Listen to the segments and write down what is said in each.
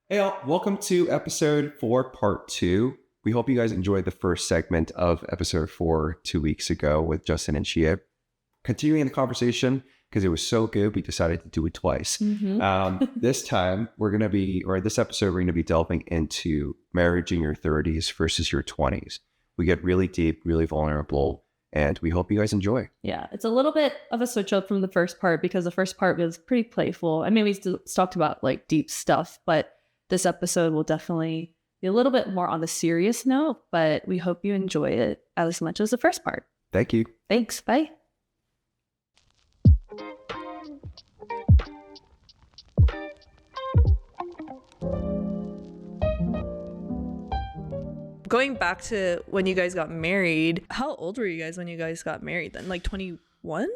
Hey, all, welcome to episode 4, part 2. We hope you guys enjoyed the first segment of episode 4 2 weeks ago with Justin and Jihye. Continuing the conversation, because it was so good, we decided to do it twice. This time, this episode, we're going to be delving into marriage in your 30s versus your 20s. We get really deep, really vulnerable, and we hope you guys enjoy. Yeah, it's a little bit of a switch up from the first part because the first part was pretty playful. I mean, we talked about like deep stuff, but this episode will definitely be a little bit more on the serious note, but we hope you enjoy it as much as the first part. Thank you. Thanks. Bye. Going back to when you guys got married, how old were you guys when you guys got married then? Like 21?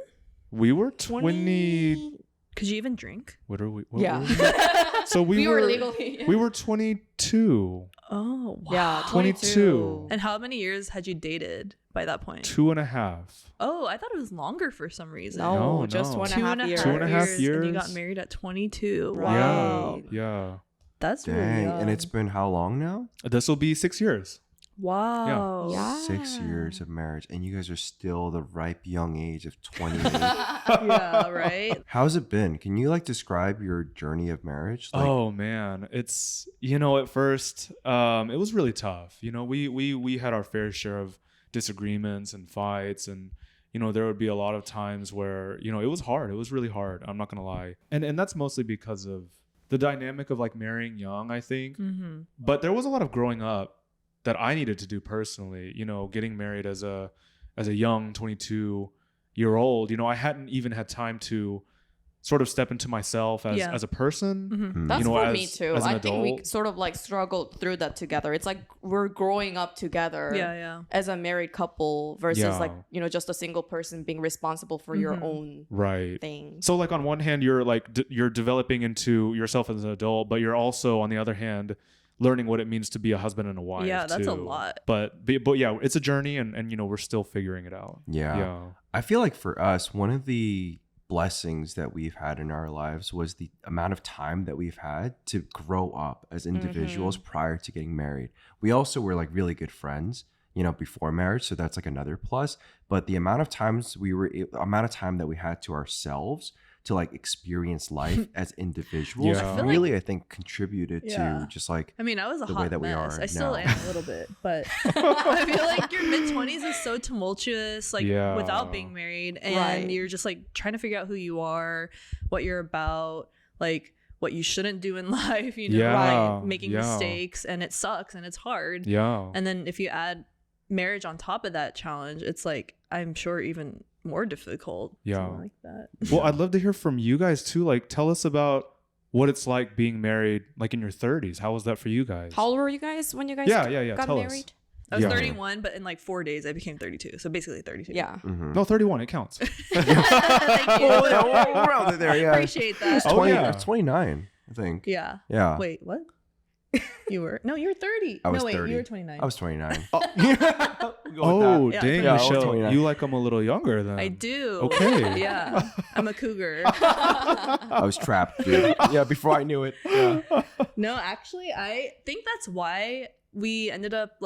We were 20. Could you even drink? What are we? Yeah. Were we? So we were legally. We were 22. Oh, wow. Yeah, 22. And how many years had you dated by that point? 2.5. Oh, I thought it was longer for some reason. No, just no. 1.5 years. 2.5 years. And you got married at 22. Right. Wow. Yeah. That's really Dang. young. And it's been how long now? This will be 6 years. Wow. Yeah. 6 years of marriage, and you guys are still the ripe young age of 28. Yeah, right? How's it been? Can you describe your journey of marriage? Oh man, it's at first it was really tough. We had our fair share of disagreements and fights, and there would be a lot of times where it was hard. It was really hard. I'm not gonna lie, and that's mostly because of the dynamic of marrying young, I think. Mm-hmm. But there was a lot of growing up that I needed to do personally, getting married as a young 22-year-old, I hadn't even had time to sort of step into myself as a person. Mm-hmm. That's for me as too. an I think we adult. sort of struggled through that together. It's like we're growing up together Yeah. as a married couple versus Yeah. just a single person being responsible for your own Right. thing. So on one hand, you're you're developing into yourself as an adult, but you're also on the other hand learning what it means to be a husband and a wife. Yeah, that's a too. lot. But yeah, it's a journey, and we're still figuring it out. Yeah. I feel like for us, one of the blessings that we've had in our lives was the amount of time that we've had to grow up as individuals prior to getting married. We also were really good friends, before marriage, so that's another plus. But the amount of time that we had to ourselves to experience life as individuals Yeah. really I think contributed Yeah. to just I mean, I was a the hot way that we mess. are I still now. am a little bit, but I feel like your mid-20s is so tumultuous, Yeah. without being married, and Right. you're just trying to figure out who you are, what you're about, what you shouldn't do in life, Yeah. making Yeah. mistakes, and it sucks and it's hard. Yeah. And then if you add marriage on top of that challenge, it's I'm sure even more difficult. Yeah. Something like that. Well, I'd love to hear from you guys too. Tell us about what it's like being married, in your 30s. How was that for you guys? How old were you guys when you guys Yeah. got Tell us. married? I was Yeah. 31, but in 4 days I became 32, so basically 32. Yeah. Mhm. No, 31. It counts. Thank you. Oh, yeah, we're around there, yeah. Appreciate that. It's Oh, 20, yeah. it's 29, I think. Yeah. Yeah. Wait, what? You were 30. I was no, wait, 30. you were 29. I was 29. Oh, Yeah, dang, Yeah, I was Michelle. 29. You I'm a little younger then. I do. Okay. Yeah. I'm a cougar. I was trapped, dude. Yeah, before I knew it. Yeah. No, actually, I think that's why we ended up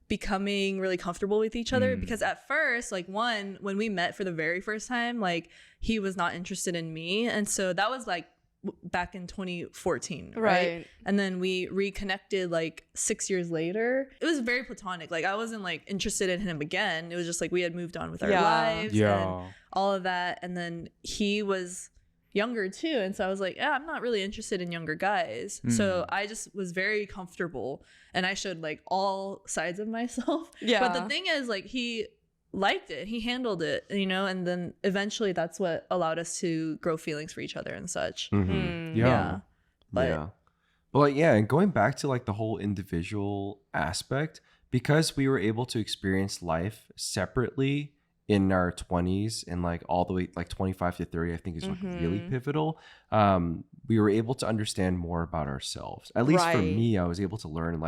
becoming really comfortable with each other, because at first, when we met for the very first time, he was not interested in me, and so that was back in 2014, right? And then we reconnected 6 years later. It was very platonic. I wasn't interested in him again. It was just we had moved on with our lives and all of that. And then he was younger too, and so I was I'm not really interested in younger guys. So I just was very comfortable, and I showed all sides of myself. Yeah. But the thing is, he liked it, he handled it, and then eventually that's what allowed us to grow feelings for each other and such. Mhm. Yeah. But Yeah. But and going back to the whole individual aspect, because we were able to experience life separately in our 20s and all the way 25 to 30, I think is really pivotal. We were able to understand more about ourselves. At least for Right. me, I was able to learn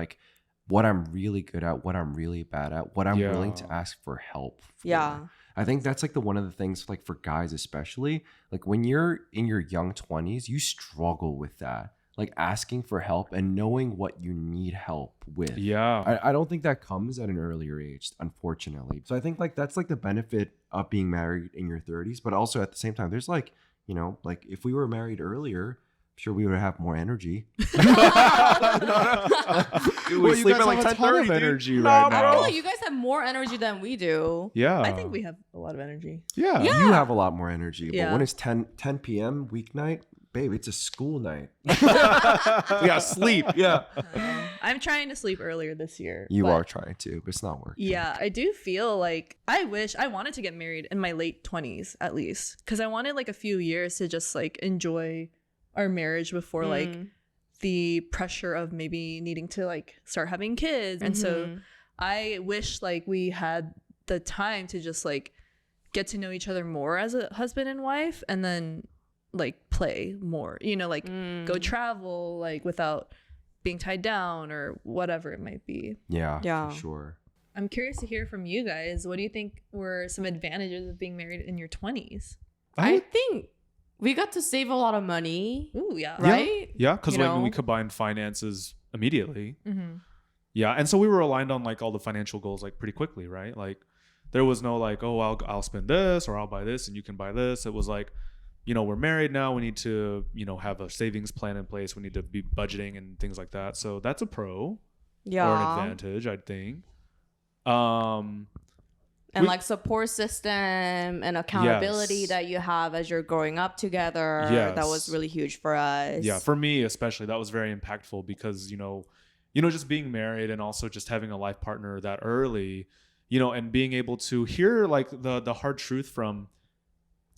what I'm really good at, what I'm really bad at, what I'm willing to ask for help for. Yeah. I think that's one of the things for guys especially, when you're in your young 20s, you struggle with that. like asking for help and knowing what you need help with. Yeah. I don't think that comes at an earlier age, unfortunately. So I think like that's like the benefit of being married in your 30s, but also at the same time, there's like, you know, like if we were married earlier, I'm sure we would have more energy. Dude, we Well, you sleep guys at like have a 10 ton of of energy dude. right Nah, I now. feel like you guys have more energy than we do. Yeah. I think we have a lot of energy. Yeah. Yeah. You have a lot more energy, but Yeah. when it's 10 p.m. weeknight, babe, it's a school night. We gotta sleep. Yeah. I'm trying to sleep earlier this year. You but are trying to, but it's not working. Yeah, I do feel like I wanted to get married in my late 20s at least, because I wanted like a few years to just like enjoy our marriage before like the pressure of maybe needing to like start having kids. And so I wish like we had the time to just like get to know each other more as a husband and wife, and then like play more, you know, like go travel like without being tied down or whatever it might be. Yeah, Yeah. for sure. I'm curious to hear from you guys. What do you think were some advantages of being married in your 20s? I think we got to save a lot of money, Ooh, yeah. right? Yeah, because You like know? we combined finances immediately. Mm-hmm. Yeah, and so we were aligned on like all the financial goals like pretty quickly, right? Like there was no like, oh, I'll spend this or I'll buy this and you can buy this. It was like, you know, we're married now. We need to, you know, have a savings plan in place. We need to be budgeting and things like that. So that's a pro Yeah. or an advantage, I think. And We- like support system and accountability Yes. that you have as you're growing up together. Yes. That was really huge for us. Yeah, for me especially, that was very impactful because you know, just being married and also just having a life partner that early, you know, and being able to hear like the hard truth from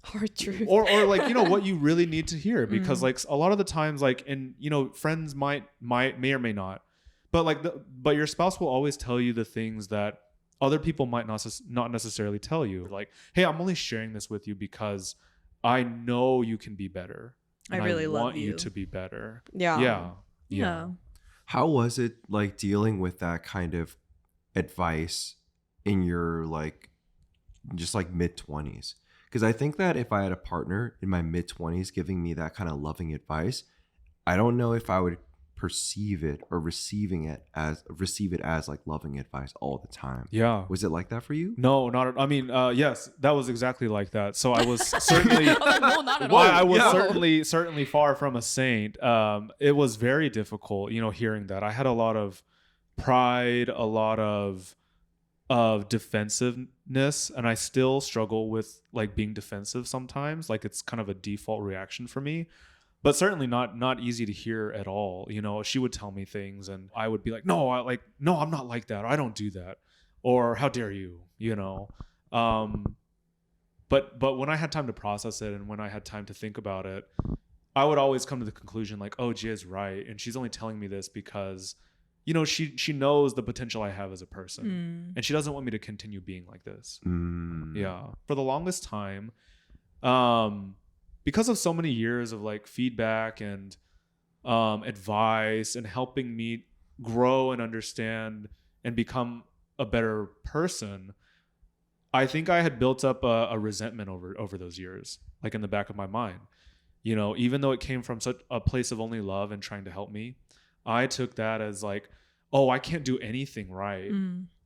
hard truth. or like, you know, what you really need to hear, because like a lot of the times, like, and you know, friends may or may not, but like but your spouse will always tell you the things that other people might not necessarily tell you. Like, hey, I'm only sharing this with you because I know you can be better. I and really love want you you. to be better. Yeah. Yeah. How was it like dealing with that kind of advice in your like just like mid 20s? Because I think that if I had a partner in my mid 20s giving me that kind of loving advice, I don't know if I would perceive it or receive it as like loving advice all the time. Yeah. Was it like that for you? No, not. I mean, yes, that was exactly like that. So I was certainly. I was like, no, not at all. I was No. certainly far from a saint. It was very difficult, you know, hearing that. I had a lot of pride, a lot of defensiveness, and I still struggle with like being defensive sometimes. Like it's kind of a default reaction for me. But certainly not easy to hear at all. You know, she would tell me things and I would be like, no, I'm not like that. Or I don't do that. Or how dare you, you know? But when I had time to process it and when I had time to think about it, I would always come to the conclusion like, oh, Jihye's right. And she's only telling me this because, you know, she knows the potential I have as a person. And she doesn't want me to continue being like this. Yeah. For the longest time, because of so many years of like feedback and advice and helping me grow and understand and become a better person, I think I had built up a resentment over those years, like in the back of my mind. You know, even though it came from such a place of only love and trying to help me, I took that as like, oh, I can't do anything right.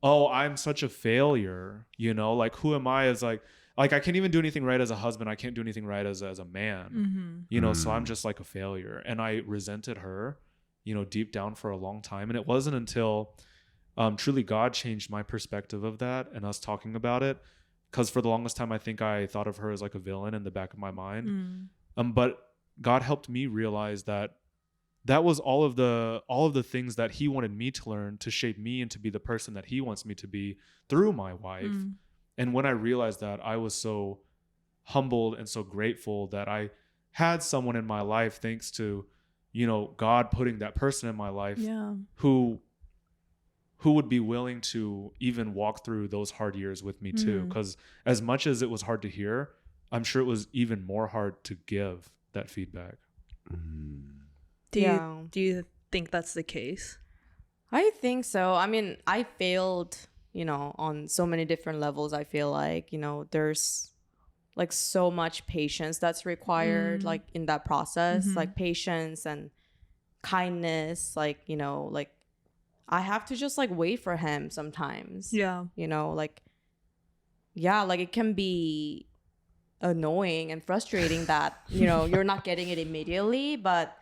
Oh, I'm such a failure. You know, like who am I as like I can't even do anything right as a husband. I can't do anything right as a man, you know, so I'm just like a failure. And I resented her, you know, deep down for a long time. And it wasn't until truly God changed my perspective of that and us talking about it. Because for the longest time, I think I thought of her as like a villain in the back of my mind. But God helped me realize that was all of the things that he wanted me to learn to shape me and to be the person that he wants me to be through my wife. And when I realized that, I was so humbled and so grateful that I had someone in my life, thanks to, you know, God putting that person in my life who would be willing to even walk through those hard years with me too. Because as much as it was hard to hear, I'm sure it was even more hard to give that feedback. Do you think that's the case? I think so. I mean, I failed, you know, on so many different levels. I feel like, you know, there's like so much patience that's required, like in that process, like patience and kindness, like, you know, like I have to just like wait for him sometimes. Yeah. You know, like, yeah, like it can be annoying and frustrating that, you know, you're not getting it immediately, but,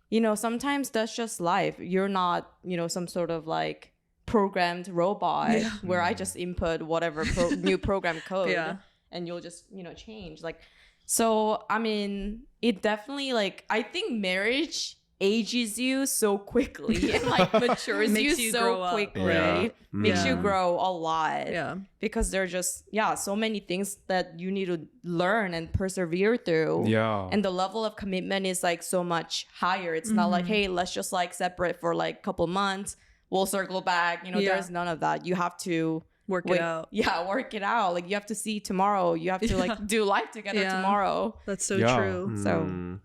you know, sometimes that's just life. You're not, you know, some sort of like programmed robot where I just input whatever new program code and you'll just, you know, change. Like, so, I mean, it definitely, like, I think marriage ages you so quickly and like matures Makes you you so grow up. quickly. Yeah. Makes you Yeah. grow a lot. Yeah. Because there are just, so many things that you need to learn and persevere through. Yeah. And the level of commitment is like so much higher. It's not like, hey, let's just like separate for like a couple months. We'll circle back. You know, Yeah. there's none of that. You have to Work it out. Yeah, work it out. Like you have to see tomorrow. You have to like do life together tomorrow. That's so Yeah. true. So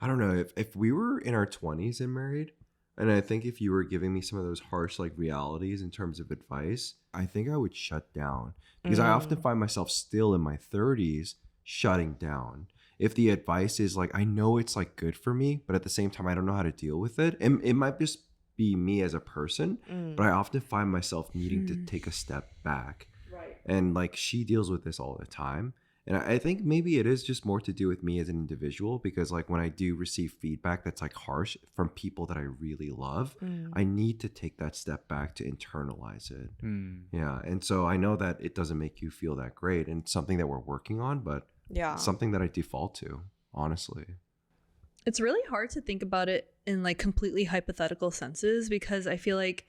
I don't know if we were in our 20s and married, and I think if you were giving me some of those harsh like realities in terms of advice, I think I would shut down because I often find myself still in my 30s shutting down. If the advice is like, I know it's like good for me, but at the same time I don't know how to deal with it. And it might just be me as a person, but I often find myself needing to take a step back. Right. And like she deals with this all the time. And I think maybe it is just more to do with me as an individual, because like when I do receive feedback that's like harsh from people that I really love, I need to take that step back to internalize it. Yeah. And so I know that it doesn't make you feel that great, and it's something that we're working on, but it's something that I default to, honestly. It's really hard to think about it in like completely hypothetical senses, because I feel like,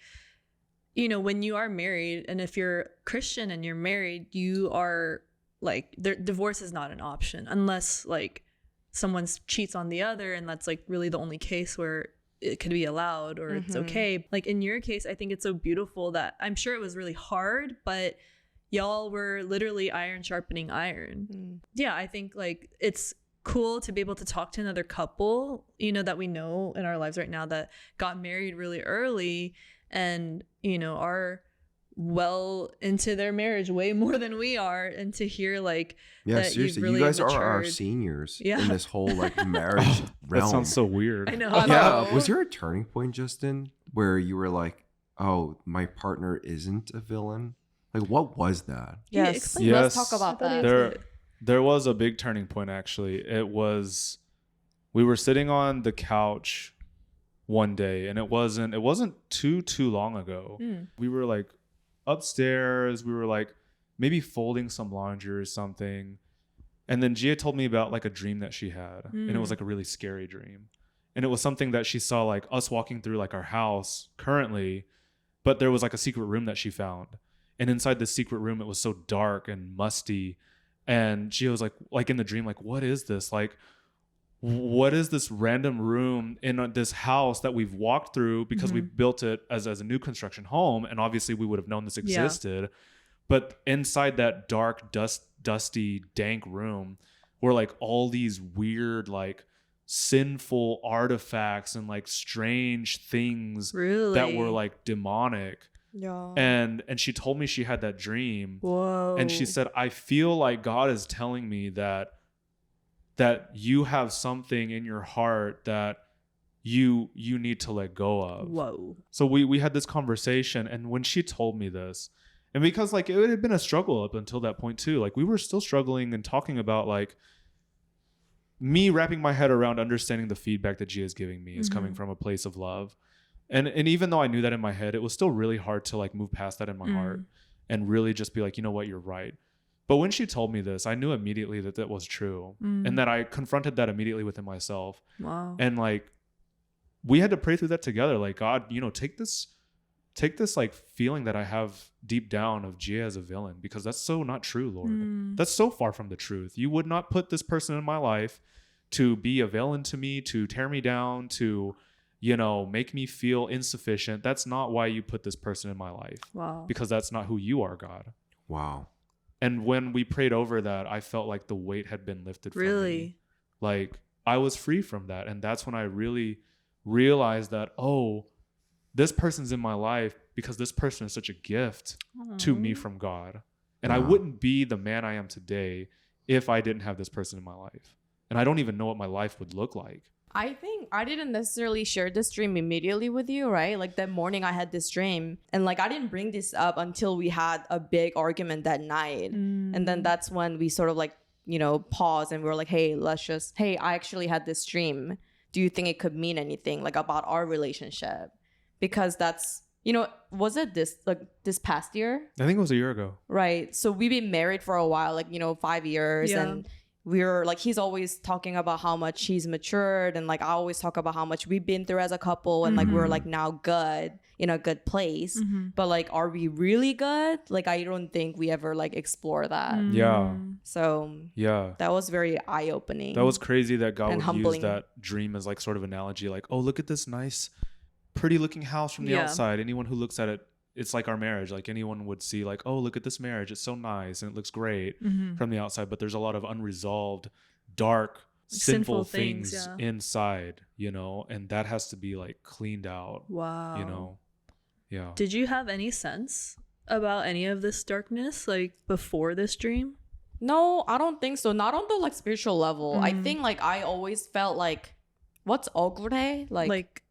you know, when you are married, and if you're Christian and you're married, you are like, divorce is not an option unless like someone cheats on the other, and that's like really the only case where it could be allowed or it's okay. Like in your case, I think it's so beautiful that I'm sure it was really hard, but y'all were literally iron sharpening iron. Yeah, I think like it's cool to be able to talk to another couple, you know, that we know in our lives right now that got married really early and, you know, are well into their marriage way more than we are, and to hear like that seriously, really you guys matured. are our seniors in this whole like marriage realm. That sounds so weird. I know. Yeah. Was there a turning point, Justin, where you were like, oh, my partner isn't a villain? Like, what was that? Yes. explain. Let's Yes. talk about I thought that. There was a big turning point, actually. We were sitting on the couch one day, and it wasn't too long ago. We were like upstairs, we were like maybe folding some laundry or something, and then Jihye told me about like a dream that she had, and it was like a really scary dream, and it was something that she saw like us walking through like our house currently, but there was like a secret room that she found, and inside this secret room it was so dark and musty, and Jihye was like in the dream, like, what is this? Like, what is this random room in this house that we've walked through because we built it as a new construction home, and obviously we would have known this existed, but inside that dark, dusty, dank room were like all these weird, like sinful artifacts and like strange things that were like demonic. Yeah. And she told me she had that dream. Whoa. And she said, I feel like God is telling me that you have something in your heart that you need to let go of. Whoa. So we had this conversation, and when she told me this, and because like it had been a struggle up until that point too, like we were still struggling and talking about like me wrapping my head around understanding the feedback that Jihye is giving me is coming from a place of love. And even though I knew that in my head, it was still really hard to like move past that in my heart and really just be like, you know what, you're right. But when she told me this, I knew immediately that that was true, and that I confronted that immediately within myself. Wow. And like, we had to pray through that together. Like, God, you know, take this like feeling that I have deep down of Jihye as a villain, because that's so not true, Lord. That's so far from the truth. You would not put this person in my life to be a villain to me, to tear me down, to, you know, make me feel insufficient. That's not why you put this person in my life. Wow. Because that's not who you are, God. Wow. And when we prayed over that, I felt like the weight had been lifted from me. Really? Like I was free from that. And that's when I really realized that, oh, this person's in my life because this person is such a gift to me from God. And I wouldn't be the man I am today if I didn't have this person in my life. And I don't even know what my life would look like. I think I didn't necessarily share this dream immediately with you, right? Like that morning I had this dream and like I didn't bring this up until we had a big argument that night. And then that's when we sort of like, you know, paused and we were like, hey, I actually had this dream. Do you think it could mean anything like about our relationship? Because that's, you know, was it this past year? I think it was a year ago. Right. So we've been married for a while, like, you know, 5 years. Yeah. And we're like, he's always talking about how much he's matured. And like, I always talk about how much we've been through as a couple. And like, we're like now good, in a good place. But like, are we really good? Like, I don't think we ever like explore that. Yeah. So Yeah. that was very eye-opening. That was crazy that God And would humbling. use that dream as like sort of analogy, like, oh, look at this nice, pretty looking house from the Yeah. outside. Anyone who looks at it, it's like our marriage. Like anyone would see like, oh, look at this marriage. It's so nice and it looks great from the outside. But there's a lot of unresolved, dark, sinful things yeah. inside, you know, and that has to be like cleaned out, Wow. you know? Yeah. Did you have any sense about any of this darkness like before this dream? No, I don't think so. Not on the like spiritual level. I think like I always felt like, what's 억울해? Like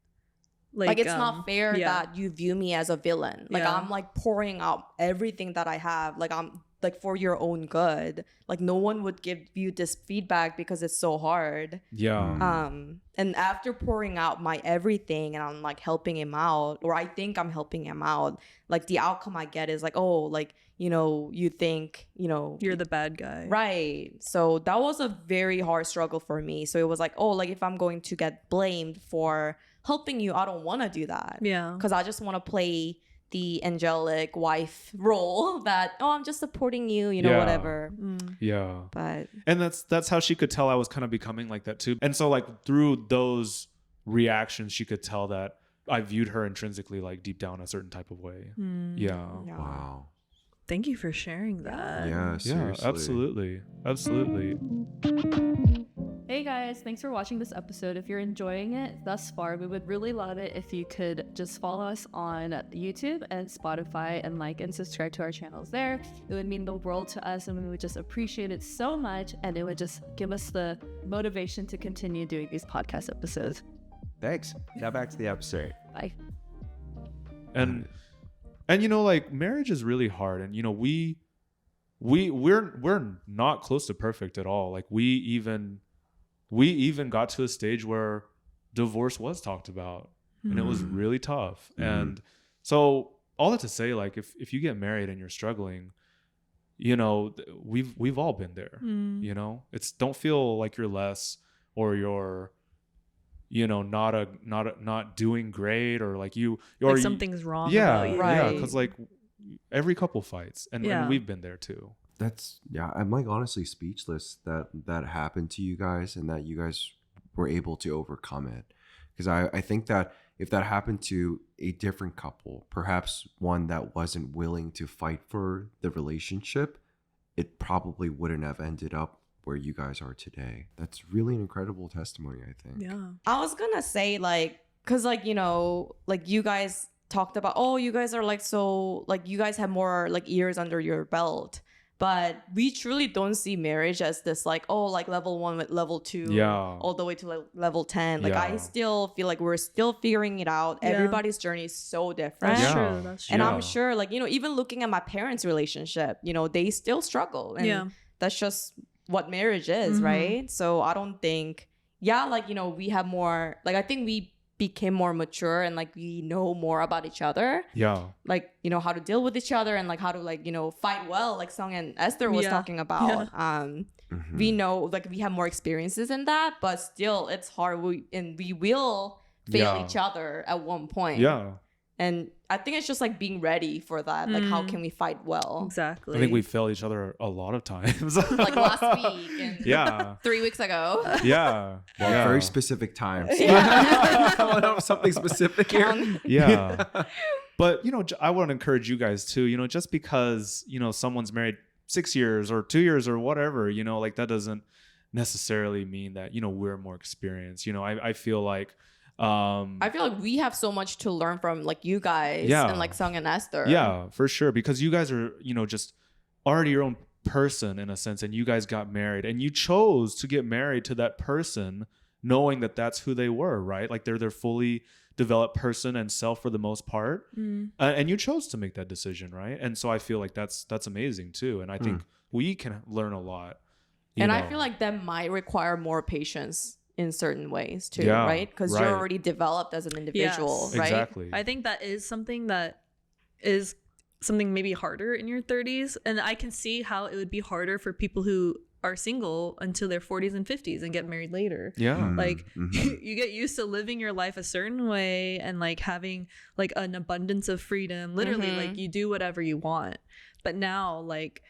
it's not fair yeah. that you view me as a villain. Like Yeah. I'm like pouring out everything that I have. Like I'm like for your own good. Like no one would give you this feedback because it's so hard. Yeah. And after pouring out my everything and I'm like helping him out, or I think I'm helping him out, like the outcome I get is like, oh, like, you know, you think, you know, You're the bad guy. right. So that was a very hard struggle for me. So it was like, oh, like if I'm going to get blamed for helping you, I don't want to do that. Yeah. Because I just want to play the angelic wife role that, oh, I'm just supporting you, you know, Yeah. whatever. Yeah. But And that's how she could tell I was kind of becoming like that too. And so like through those reactions, she could tell that I viewed her intrinsically like deep down a certain type of way. Yeah. yeah. Wow. Thank you for sharing that. Yeah, Yeah, seriously. absolutely. Absolutely. Hey guys, thanks for watching this episode. If you're enjoying it thus far, we would really love it if you could just follow us on YouTube and Spotify and like and subscribe to our channels there. It would mean the world to us and we would just appreciate it so much, and it would just give us the motivation to continue doing these podcast episodes. Thanks. Now back to the episode. Bye. And you know, like marriage is really hard, and you know, we're not close to perfect at all. Like we even got to a stage where divorce was talked about, and it was really tough. And so all that to say, like if you get married and you're struggling, you know, we've all been there. You know, don't feel like you're less or you're, you know, not doing great, or like you or Like something's wrong yeah, about you. Right. yeah, because like every couple fights, and we've been there too. That's I'm like honestly speechless that happened to you guys and that you guys were able to overcome it. Because I think that if that happened to a different couple, perhaps one that wasn't willing to fight for the relationship, it probably wouldn't have ended up where you guys are today. That's really an incredible testimony, I think. Yeah. I was gonna say like, cause like, you know, like you guys talked about, oh, you guys are like, so like you guys have more like years under your belt, but we truly don't see marriage as this like, oh, like level 1 with level 2, Yeah. all the way to like level 10. Like Yeah. I still feel like we're still figuring it out. Yeah. Everybody's journey is so different. That's Yeah. true. That's true. And Yeah. I'm sure like, you know, even looking at my parents' relationship, you know, they still struggle. And Yeah. that's just what marriage is, right? So I don't think, like, you know, we have more, like, I think we became more mature and like we know more about each other, Yeah. like, you know, how to deal with each other and like how to like, you know, fight well, like Sung and Esther was Yeah. talking about. We know like we have more experiences in that, but still it's hard. We will fail Yeah. each other at one point. Yeah. And I think it's just like being ready for that. Like, how can we fight well? Exactly. I think we failed each other a lot of times. Like last week and Yeah. 3 weeks ago. Yeah. Well, yeah. very specific times. Yeah. Something specific here. Yeah. But, you know, I want to encourage you guys too, you know, just because, you know, someone's married 6 years or 2 years or whatever, you know, like that doesn't necessarily mean that, you know, we're more experienced. You know, I feel like, I feel like we have so much to learn from like you guys Yeah. and like Sung and Esther. yeah, for sure. Because you guys are, you know, just already your own person in a sense, and you guys got married and you chose to get married to that person, knowing that that's who they were, right? Like they're their fully developed person and self for the most part. And you chose to make that decision, right? And so I feel like that's amazing too. And I think we can learn a lot. And know. I feel like that might require more patience in certain ways too, Yeah, right? Because right. you're already developed as an individual, Yes. right? Exactly. I think that is something maybe harder in your 30s. And I can see how it would be harder for people who are single until their 40s and 50s and get married later. Yeah. Like you get used to living your life a certain way and like having like an abundance of freedom. Literally, like you do whatever you want. But now, like,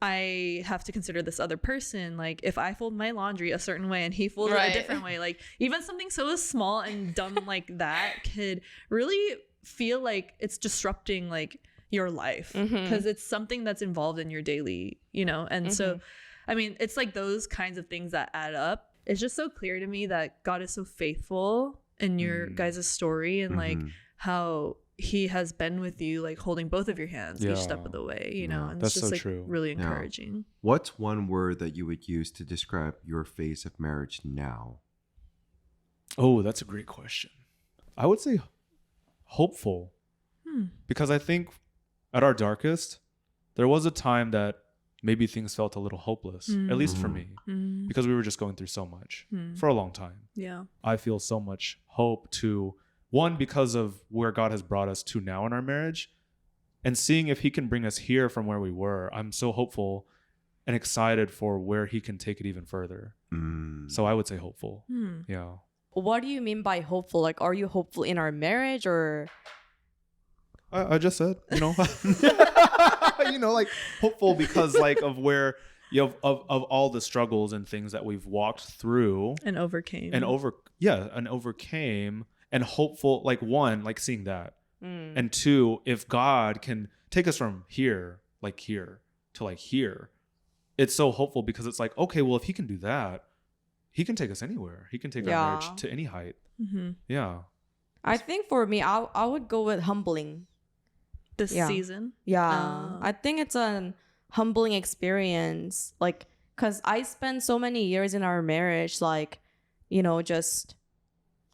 I have to consider this other person. Like, if I fold my laundry a certain way and he folds it a different way, like even something so small and dumb like that could really feel like it's disrupting like your life, because it's something that's involved in your daily, and so I mean, it's like those kinds of things that add up. It's just so clear to me that God is so faithful in your guys' story, and like how he has been with you, like holding both of your hands each step of the way, and That's it's just so like true. really encouraging. What's one word that you would use to describe your phase of marriage now? Oh, that's a great question. I would say hopeful. Because I think at our darkest, there was a time that maybe things felt a little hopeless, at least for me, because we were just going through so much for a long time. Yeah. I feel so much hope to, one, because of where God has brought us to now in our marriage, and seeing if he can bring us here from where we were. I'm so hopeful and excited for where he can take it even further. So I would say hopeful. Yeah. What do you mean by hopeful? Like, are you hopeful in our marriage, or? I just said, like hopeful because like of where, of all the struggles and things that we've walked through And overcame. and overcame, and hopeful, like one, like seeing that. And two, if God can take us from here to like here, it's so hopeful because it's like, okay, well, if he can do that, he can take us anywhere. He can take our marriage to any height. Yeah. I think for me, I would go with humbling. This season. Yeah. I think it's a humbling experience. Like, because I spent so many years in our marriage, like, just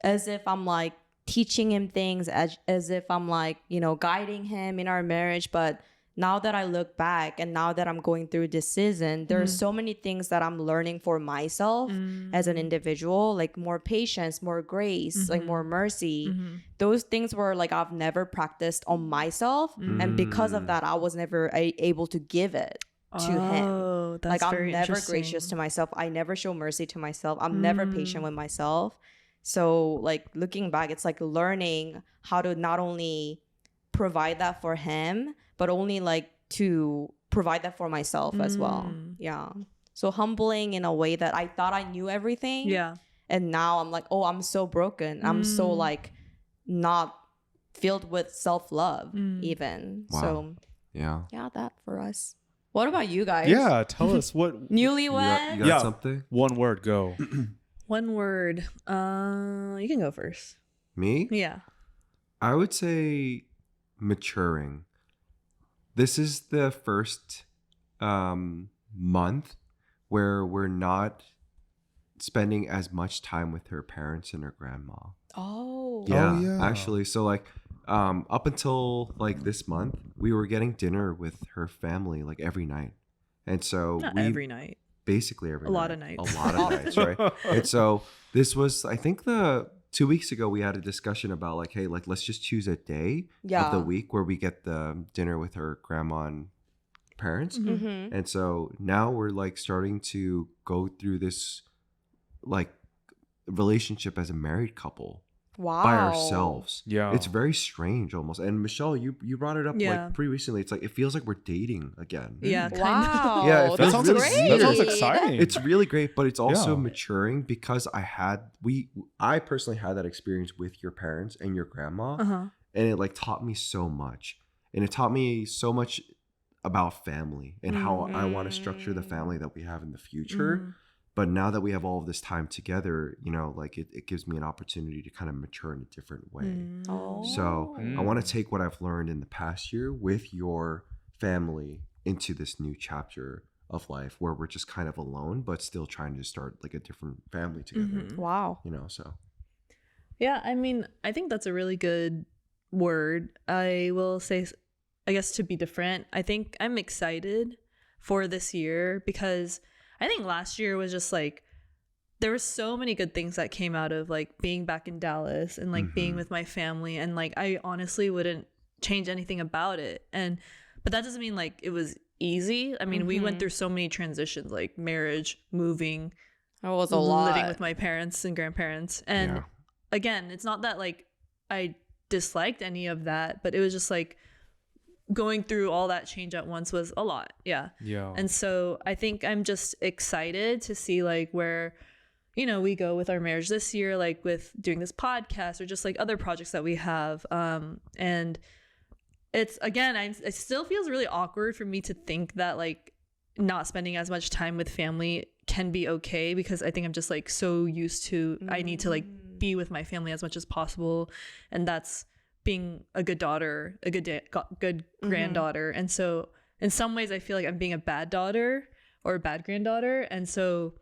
as if I'm like teaching him things, as if I'm like, guiding him in our marriage. But now that I look back and now that I'm going through this season, there's so many things that I'm learning for myself as an individual, like more patience, more grace, like more mercy. Those things were like I've never practiced on myself. And because of that, I was never able to give it to him. That's like I'm very never interesting. gracious to myself. I never show mercy to myself. I'm never patient with myself. So like looking back, it's like learning how to not only provide that for him, but only like to provide that for myself as well. Yeah. So humbling in a way that I thought I knew everything. Yeah. And now I'm like, oh, I'm so broken. I'm so like not filled with self-love even. Wow. So Yeah. yeah, that for us. What about you guys? Yeah. Tell us what. Newlywed? You got something? One word, go. One word. You can go first. Me? Yeah. I would say maturing. This is the first month where we're not spending as much time with her parents and her grandma. Oh. Yeah, actually. So like up until like this month, we were getting dinner with her family like every night. And so Not every night. basically every A night. lot of nights. A lot of nights, right? And so this was, I think 2 weeks ago, we had a discussion about like, hey, like let's just choose a day of the week where we get the dinner with her grandma and parents. Mm-hmm. And so now we're like starting to go through this like relationship as a married couple. Wow. By ourselves. Yeah. It's very strange almost. And Michelle, you brought it up like pretty recently. It's like it feels like we're dating again. Yeah. Kind Wow. Yeah, it That feels sounds, really great. that sounds weird. exciting. It's really great, but it's also Yeah. maturing because I personally had that experience with your parents and your grandma, and it like taught me so much. And it taught me so much about family and how I want to structure the family that we have in the future. But now that we have all of this time together, like it gives me an opportunity to kind of mature in a different way. Oh. So I want to take what I've learned in the past year with your family into this new chapter of life where we're just kind of alone, but still trying to start like a different family together. Wow. You know, so Yeah, I mean, I think that's a really good word. I will say, I guess, to be different. I think I'm excited for this year because I think last year was just like, there were so many good things that came out of like being back in Dallas and like being with my family. And like, I honestly wouldn't change anything about it. But that doesn't mean like it was easy. I mean, we went through so many transitions, like marriage, moving, It was a lot. living with my parents and grandparents. And again, it's not that like I disliked any of that, but it was just like going through all that change at once was a lot. Yeah. And so I think I'm just excited to see like where, you know, we go with our marriage this year, like with doing this podcast or just like other projects that we have. And it's, again, it still feels really awkward for me to think that like not spending as much time with family can be okay, because I think I'm just like so used to, I need to like be with my family as much as possible. And that's being a good daughter, a good granddaughter. And so in some ways I feel like I'm being a bad daughter or a bad granddaughter. And so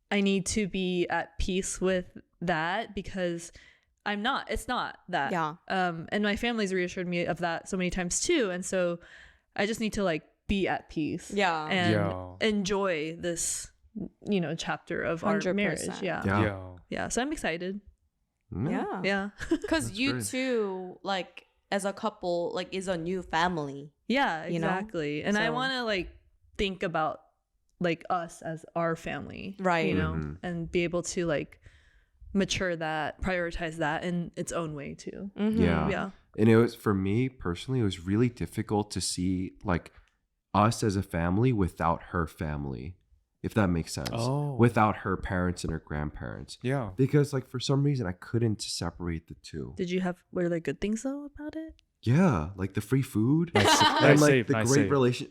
I need to be at peace with that, because it's not that. Yeah. And my family's reassured me of that so many times too. And so I just need to like be at peace. Yeah. And enjoy this, you know, chapter of our 100%. marriage. yeah. Yeah. So I'm excited. Yeah. Yeah. Because That's you great. two, like, as a couple, like, is a new family. Yeah, You know? exactly. And I So- want to like think about like us as our family, Right. You know, and be able to like mature that, prioritize that in its own way too. Yeah. Yeah. And it was, for me personally, it was really difficult to see like us as a family without her family, if that makes sense. Oh. Without her parents and her grandparents. Yeah. Because like for some reason I couldn't separate the two. Were there good things though about it? Yeah, like the free food Nice and like save, the nice great save. relation.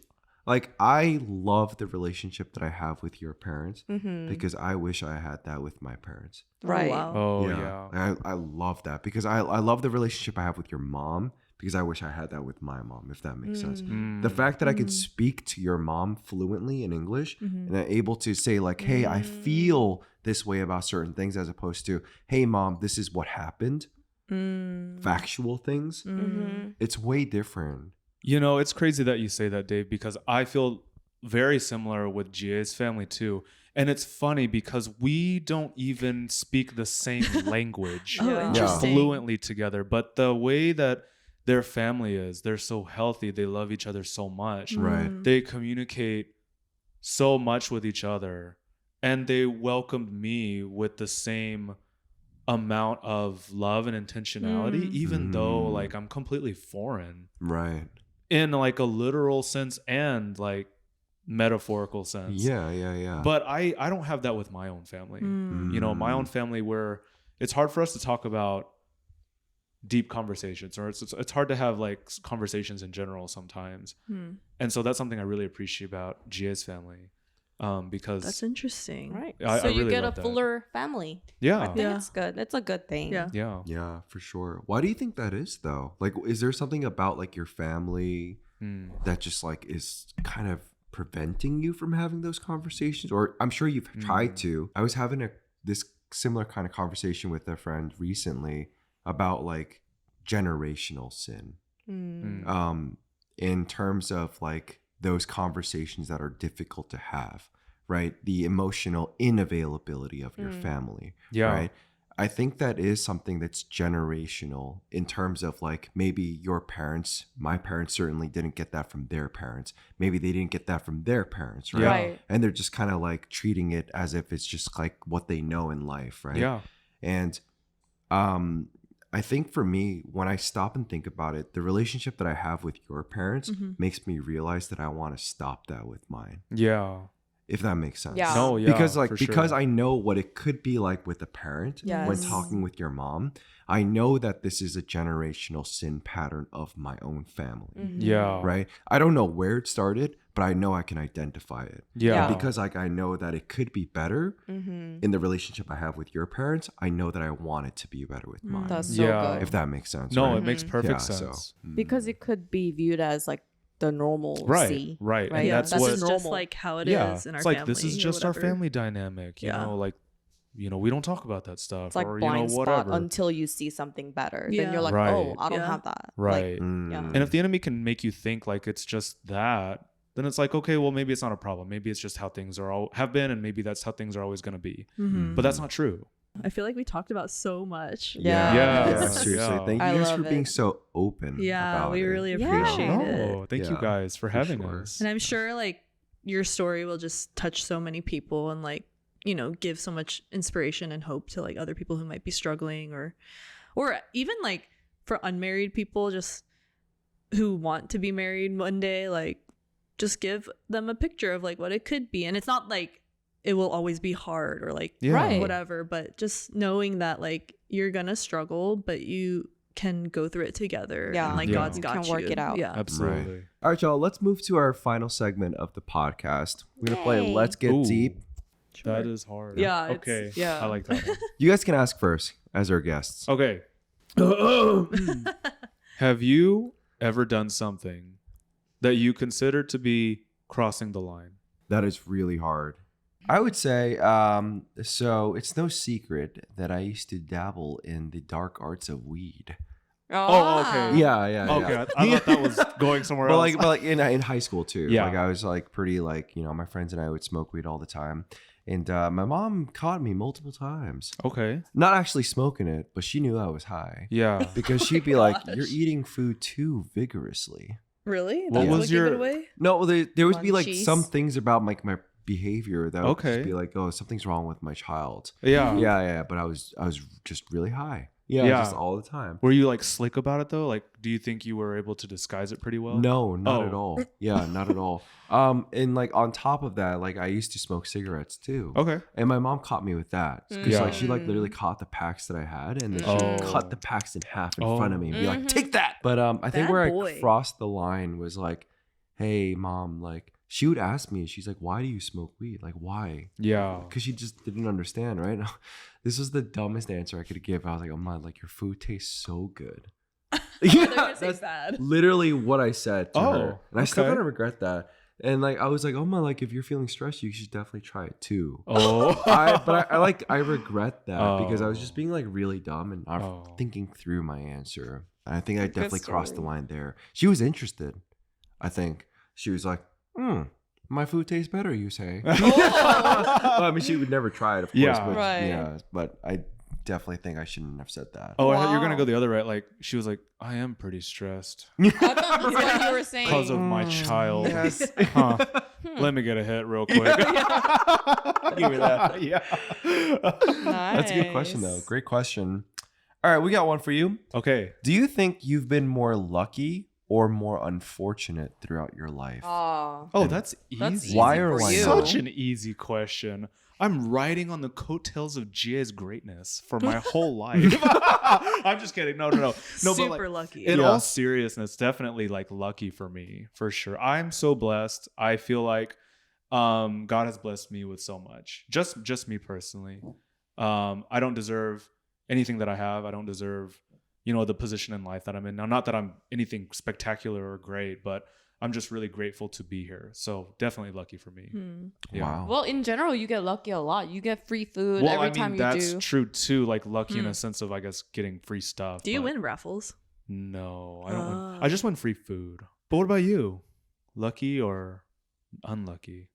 Like I love the relationship that I have with your parents Mm-hmm. because I wish I had that with my parents. Right. Oh, wow. Oh yeah. Like, I love that because I love the relationship I have with your mom because I wish I had that with my mom, if that makes sense. Mm. The fact that I can speak to your mom fluently in English and I'm able to say like, hey, I feel this way about certain things, as opposed to, hey mom, this is what happened. Factual things. Mm-hmm. It's way different. You know, it's crazy that you say that, Dave, because I feel very similar with Jihye's family too. And it's funny because we don't even speak the same language Oh, Yeah. interesting. fluently together. But the way that their family is, they're so healthy. They love each other so much. Right. They communicate so much with each other. And they welcomed me with the same amount of love and intentionality, even though like I'm completely foreign Right. in like a literal sense and like metaphorical sense. Yeah. But I don't have that with my own family. You know, my own family, where it's hard for us to talk about deep conversations, or it's hard to have like conversations in general sometimes. And so that's something I really appreciate about Jihye's family, because That's interesting. Right. I So you really get a love that. fuller family. I yeah, think Yeah. it's good. It's a good thing. Yeah. yeah. Yeah, for sure. Why do you think that is though? Like, is there something about like your family that just like is kind of preventing you from having those conversations? Or I'm sure you've tried to. I was having this similar kind of conversation with a friend recently about like generational sin. In terms of like those conversations that are difficult to have, right? The emotional inavailability of your family, Yeah. right? I think that is something that's generational in terms of like maybe your parents, my parents certainly didn't get that from their parents. Maybe they didn't get that from their parents, right? Yeah. Right. And they're just kind of like treating it as if it's just like what they know in life, right? Yeah. And I think for me, when I stop and think about it, the relationship that I have with your parents makes me realize that I want to stop that with mine, Yeah. if that makes sense. Yeah. No, yeah. Because like for because sure. I know what it could be like with a parent when Yes. talking with your mom. I know that this is a generational sin pattern of my own family. Yeah. Right? I don't know where it started, but I know I can identify it. Yeah. Yeah. Because like I know that it could be better in the relationship I have with your parents. I know that I want it to be better with mine. That's so Yeah. good. If that makes sense. No, right? it makes perfect Yeah, sense. Because it could be viewed as like the normal. Right. Right? And Yeah, that's this what is just normal. like how it is in our it's like family. this is or just our whatever. family dynamic, you Yeah. know, like, you know, we don't talk about that stuff, It's like or blind you know, spot whatever. until you see something better. Then Yeah. you're like, Right. oh, I don't Yeah. have that. Right. Mm. Yeah. And if the enemy can make you think like it's just that, then it's like, okay, well, maybe it's not a problem. Maybe it's just how things have been, and maybe that's how things are always going to be. Mhm. But that's not true. I feel like we talked about so much. Yeah. Yeah. Seriously. Yeah. Thank I you guys love for being it. so open. Yeah, about we it. really Yeah. appreciate it. Oh, thank you Yeah, guys for for having sure. us. And I'm sure like your story will just touch so many people and like, you know, give so much inspiration and hope to like other people who might be struggling or even like for unmarried people just who want to be married one day, like just give them a picture of like what it could be. And it's not like it will always be hard or like Yeah. Right. whatever, but just knowing that like you're gonna struggle, but you can go through it together. Yeah. And like Yeah. God's You got can work you. it out. Yeah. Absolutely. All right, y'all. Let's move to our final segment of the podcast. We're gonna play Yay. Let's Get Ooh. Deep. That is hard. Yeah, it's- Okay. yeah. I like that one. You guys can ask first as our guests. Okay. Have you ever done something that you consider to be crossing the line? That is really hard. I would say, so it's no secret that I used to dabble in the dark arts of weed. Oh, okay. Yeah. Okay, I thought that was going somewhere But else. like in high school too. Yeah. Like I was like pretty like, you know, my friends and I would smoke weed all the time. And my mom caught me multiple times. Okay. Not actually smoking it, but she knew I was high. Yeah. Because she'd be like, Gosh. "You're eating food too vigorously." Really? What That's was what your- gave it away? No, well, there would be like Munchies. some things about like my behavior that would Okay. just be like, "Oh, something's wrong with my child." Yeah. Yeah. But I was just really high. Yeah, Yeah. just all the time. Were you like slick about it though? Like, do you think you were able to disguise it pretty well? No, not at Oh. all. Yeah, not at all. And like on top of that, like I used to smoke cigarettes too. Okay. And my mom caught me with that because Yeah. like she like literally caught the packs that I had and then she Oh. cut the packs in half in front of me and be like, Mhm. "Take that!" But I think Bad where boy. I crossed the line was like, "Hey, mom," like she would ask me, she's like, "Why do you smoke weed? Like why?" Yeah. Because she just didn't understand, right? This was the dumbest answer I could give. I was like, "Oh my, like your food tastes so good." Yeah, that's bad. literally what I said to Oh, her, and I still okay. kind of regret that. And like I was like, "Oh my, like if you're feeling stressed, you should definitely try it too." Oh. I regret that because I was Oh. just being like really dumb and not Oh. thinking through my answer. And I think I definitely crossed the story. line there. She was interested. I think she was like, my food tastes better, you say." Well, I mean, she would never try it, of course. Yeah. But, Right. yeah, but I definitely think I shouldn't have said that. Oh, I thought you were gonna Wow. go the other way. Like she was like, I am pretty stressed I thought that's what you were saying. because of my child. Yes. Huh. Let me get a hit real quick. Give me that. Yeah. That's a good question, though. Great question. All right, we got one for you. Okay. Do you think you've been more lucky or more unfortunate throughout your life? Oh. Oh, that's easy. That's easy Why or for why you. not? Such an easy question. I'm riding on the coattails of Jihye's greatness for my whole life. I'm just kidding. No. No, Super but like, lucky. in Yeah. all seriousness, definitely like lucky for me, for sure. I'm so blessed. I feel like God has blessed me with so much. Just me personally. I don't deserve anything that I have. I don't deserve, the position in life that I'm in now. Not that I'm anything spectacular or great, but I'm just really grateful to be here. So definitely lucky for me. Yeah. Wow. Well, in general, you get lucky a lot. You get free food Well, every I mean, time you that's do. true too. Like lucky in a sense of, I guess, getting free stuff. Do you but win raffles? No, I don't win. Oh. I just win free food. But what about you? Lucky or unlucky?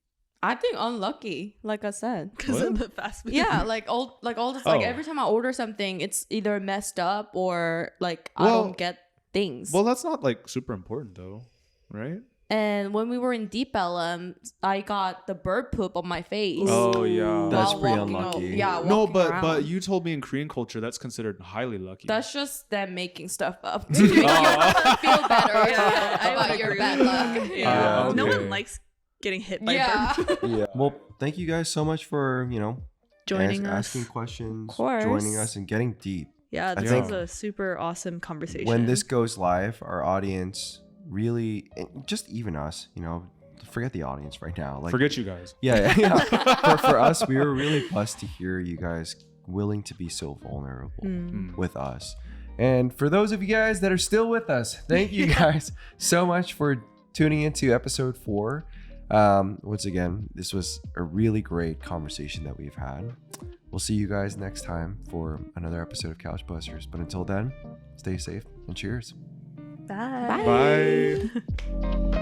I think unlucky, like I said. Because What? of the fast food. Yeah, like all this. Oh. Like every time I order something, it's either messed up or like I Well- don't get things. Well, that's not like super important though, right? And when we were in Deep Ellum, I got the bird poop on my face. Oh, yeah. That's while pretty walking unlucky. Yeah, No, walking but around. you told me in Korean culture that's considered highly lucky. That's just them making stuff up to make you feel better Yeah, I about would your agree bad with luck. that. Yeah, No okay. one likes getting hit by Yeah. bird poop. Yeah. Well, thank you guys so much for, Joining us. asking questions, Of course. joining us, and getting deep. Yeah, this think was a super awesome conversation. When this goes live, our audience really, just even us, forget the audience right now. Like, Forget you guys. yeah. for us, we were really blessed to hear you guys willing to be so vulnerable Mm. with us. And for those of you guys that are still with us, thank you guys so much for tuning into episode 4. Once again, this was a really great conversation that we've had. We'll see you guys next time for another episode of Couch Busters. But until then, stay safe and cheers. Bye. Bye.